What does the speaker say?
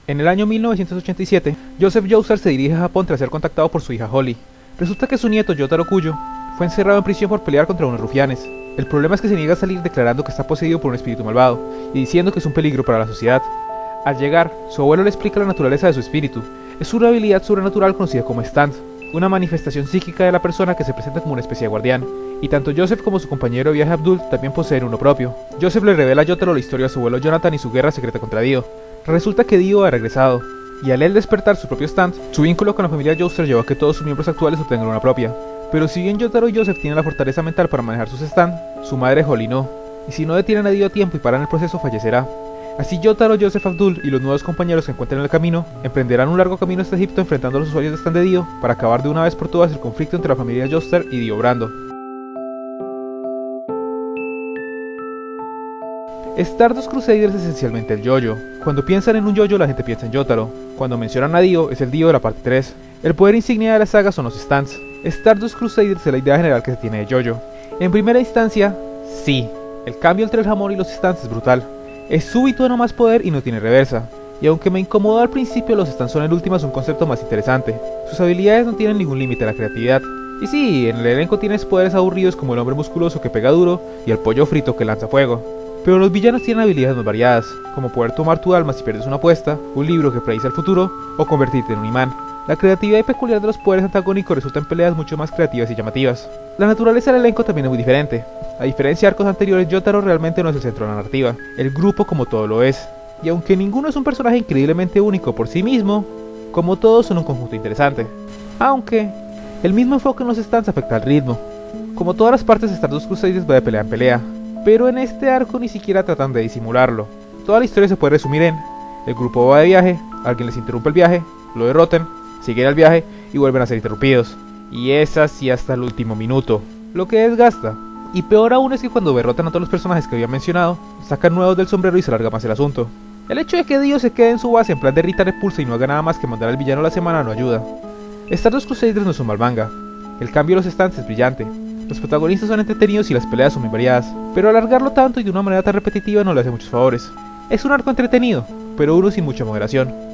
En el año 1987, Joseph Joestar se dirige a Japón tras ser contactado por su hija Holly. Resulta que su nieto, Yotaro Kujo, fue encerrado en prisión por pelear contra unos rufianes. El problema es que se niega a salir declarando que está poseído por un espíritu malvado y diciendo que es un peligro para la sociedad. Al llegar, su abuelo le explica la naturaleza de su espíritu. Es una habilidad sobrenatural conocida como stand, una manifestación psíquica de la persona que se presenta como una especie de guardián, y tanto Joseph como su compañero de viaje Abdul también poseen uno propio. Joseph le revela a Yotaro la historia de su abuelo Jonathan y su guerra secreta contra Dio. Resulta que Dio ha regresado, y al él despertar su propio stand, su vínculo con la familia Joestar lleva a que todos sus miembros actuales obtengan una propia. Pero si bien Yotaro y Joseph tienen la fortaleza mental para manejar sus stand, su madre Holly no, y si no detienen a Dio a tiempo y paran el proceso fallecerá. Así Yotaro, Joseph, Abdul y los nuevos compañeros que encuentren en el camino emprenderán un largo camino hasta Egipto enfrentando a los usuarios de stand de Dio para acabar de una vez por todas el conflicto entre la familia Joestar y Dio Brando. Stardust Crusader es esencialmente el yoyo. Cuando piensan en un yoyo la gente piensa en Yotaro. Cuando mencionan a Dio es el Dio de la parte 3. El poder insignia de la saga son los stands. Stardust Crusader es la idea general que se tiene de yoyo. En primera instancia, sí, el cambio entre el jamón y los stands es brutal. Es súbito de no más poder y no tiene reversa. Y aunque me incomodó al principio, los stands son en últimas un concepto más interesante. Sus habilidades no tienen ningún límite a la creatividad. Y sí, en el elenco tienes poderes aburridos como el hombre musculoso que pega duro y el pollo frito que lanza fuego. Pero los villanos tienen habilidades más variadas, como poder tomar tu alma si pierdes una apuesta, un libro que predice el futuro, o convertirte en un imán. La creatividad y peculiaridad de los poderes antagónicos resulta en peleas mucho más creativas y llamativas. La naturaleza del elenco también es muy diferente. A diferencia de arcos anteriores, Yotaro realmente no es el centro de la narrativa, el grupo como todo lo es. Y aunque ninguno es un personaje increíblemente único por sí mismo, como todos son un conjunto interesante. Aunque, el mismo enfoque en los stands afecta al ritmo. Como todas las partes de Stardust Crusaders va de pelea en pelea, pero en este arco ni siquiera tratan de disimularlo. Toda la historia se puede resumir en: el grupo va de viaje, alguien les interrumpe el viaje, lo derrotan, siguen al viaje y vuelven a ser interrumpidos. Y es así hasta el último minuto, lo que desgasta. Y peor aún es que cuando derrotan a todos los personajes que había mencionado, sacan nuevos del sombrero y se alarga más el asunto. El hecho de que Dio se quede en su base en plan de Rita Repulsa y no haga nada más que mandar al villano a la semana no ayuda. Stardust Crusaders no es un mal manga. El cambio de los stands es brillante. Los protagonistas son entretenidos y las peleas son muy variadas, pero alargarlo tanto y de una manera tan repetitiva no le hace muchos favores. Es un arco entretenido, pero uno sin mucha moderación.